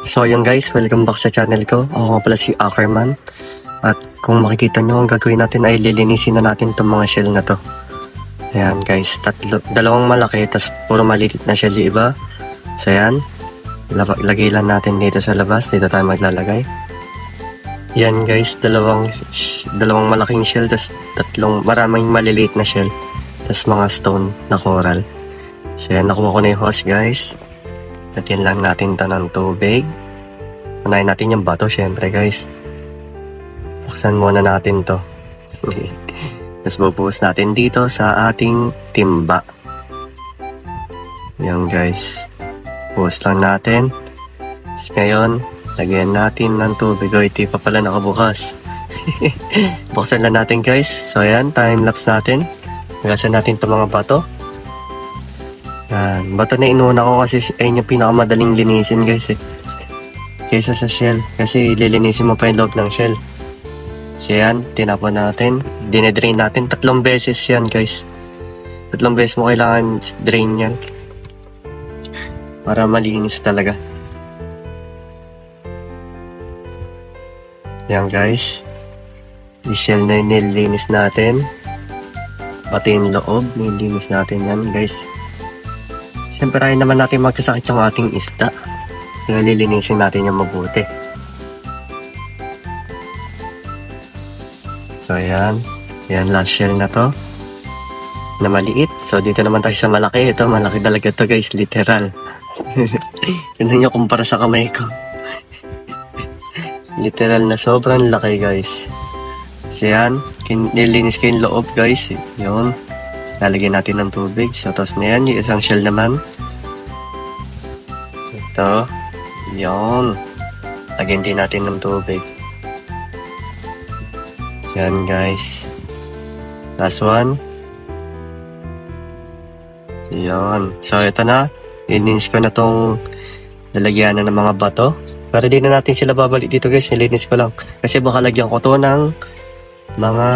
So ayun guys, welcome back sa channel ko. Ako nga pala si Ackerman. At kung makikita nyo, ang gagawin natin ay lilinisin na natin itong mga shell na to. Ayan guys, dalawang malaki, tas puro maliit na shell yung iba. So ayan, lagay lang natin dito sa labas, dito tayo maglalagay. Yan guys, dalawang malaking shell, tas maraming maliliit na shell, tas mga stone na coral. So ayan, nakuha ko na yung hose guys. Tatin lang natin ito ng tubig. Unahin natin yung bato syempre guys. Buksan muna natin to. Tapos bubuhos natin dito sa ating timba. Yan guys. Buhos lang natin. Tapos ngayon, lagyan natin ng tubig. O, ito pa pala nakabukas. Buksan lang natin guys. So ayan, time lapse natin. Magasan natin itong mga bato. Yan. Bato na inuuna ko kasi ayun yung pinakamadaling linisin guys eh. Kaysa sa shell. Kasi lilinisin mo pa yung loob ng shell. So yan, tinapon natin. Dinedrain natin 3 beses yan guys. 3 beses mo kailangan drain yan. Para malinis talaga. Yan guys. Yung shell na yung nililinis natin. Pati yung loob, nililinis natin yan guys. Siyempre ayaw naman natin magkasakit yung ating isda. Kaya lilinisin natin yung mabuti. So ayan. Ayan last shell na to. Na maliit. So dito naman tayo sa malaki. Ito malaki talaga to guys. Literal. Tignan nyo kumpara sa kamay ko. Literal na sobrang laki guys. So ayan. Nilinis ko yung loob guys. Yun. Lalagyan natin ng tubig. So, tapos na yan. Yung isang shell naman. Ito. Yun. Lagyan din natin ng tubig. Yan, guys. Last one. Yun. So, ito na. Lininis ko na tong lalagyan na ng mga bato. Pero di na natin sila babalik dito, guys. Nilinis ko lang. Kasi baka lagyan ko to ng mga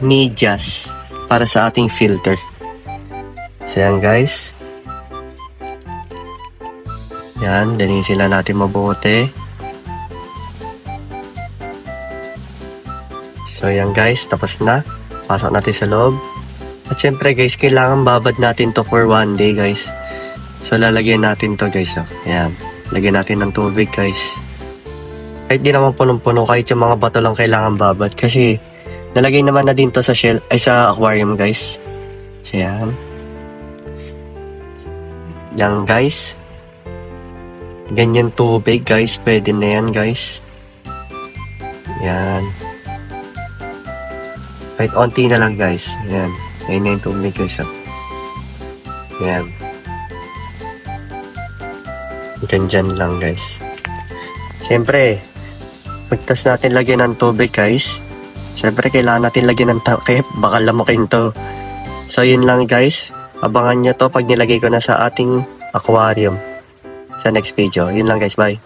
medyas para sa ating filter. So yan guys. Yan, linisin lang natin mabuti. So yan guys, tapos na. Pasok natin sa loob. At syempre guys, kailangan babad natin to for 1 day guys. So lalagyan natin to guys. Oh. Yan, lagyan natin ng tubig guys. Kahit di naman punong-puno, kahit yung mga bato lang kailangan babad. Kasi nalagay naman na din to sa shell, ay sa aquarium guys. So yan. Yan guys. Ganyan tubig guys. Pwede na yan guys. Yan. Kahit onti na lang guys. Yan. Yan na yung tubig guys. Yan. Ganyan lang guys. Siyempre, pagtas natin lagyan ng tubig guys. Siyempre, kailangan natin lagyan ng takip. Baka lamukin to. So, yun lang guys. Abangan nyo to pag nilagay ko na sa ating aquarium. Sa next video. Yun lang guys. Bye.